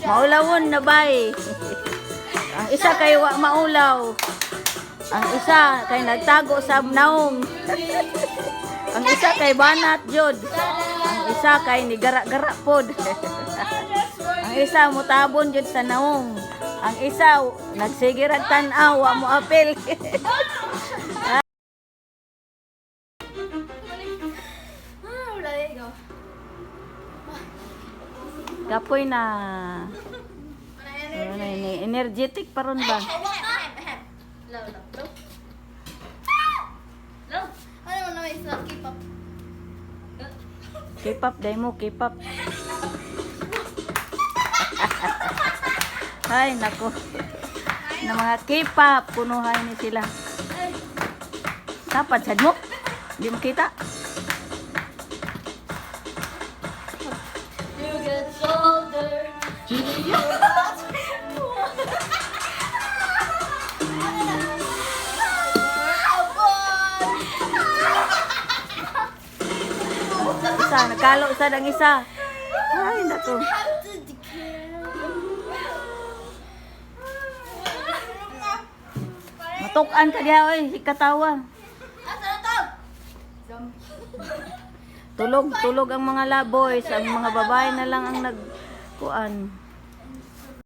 Maulawon na bay. Ang isa kay wa maulaw. Ang isa kay nagtago sa naong. Ang isa kay banat jud. Ang isa kay nigara-gara pod. Ang isa mutabon jud sa naong. Ang isa nagsigirag tan-aw wa mo apil. Kapoy na. Energetic pa ron ba? K-pop, dahil mo K-pop. Ay, nako. Na mga K-pop, punuhay ni sila. Dapat, sad mo. Hindi mo kita. Isa, nagkalo isa ng isa. Ay, nako. Matukan ka diha, oy, ikatawa. Tulog ang mga laboys, ang mga babae na lang ang nagkuan.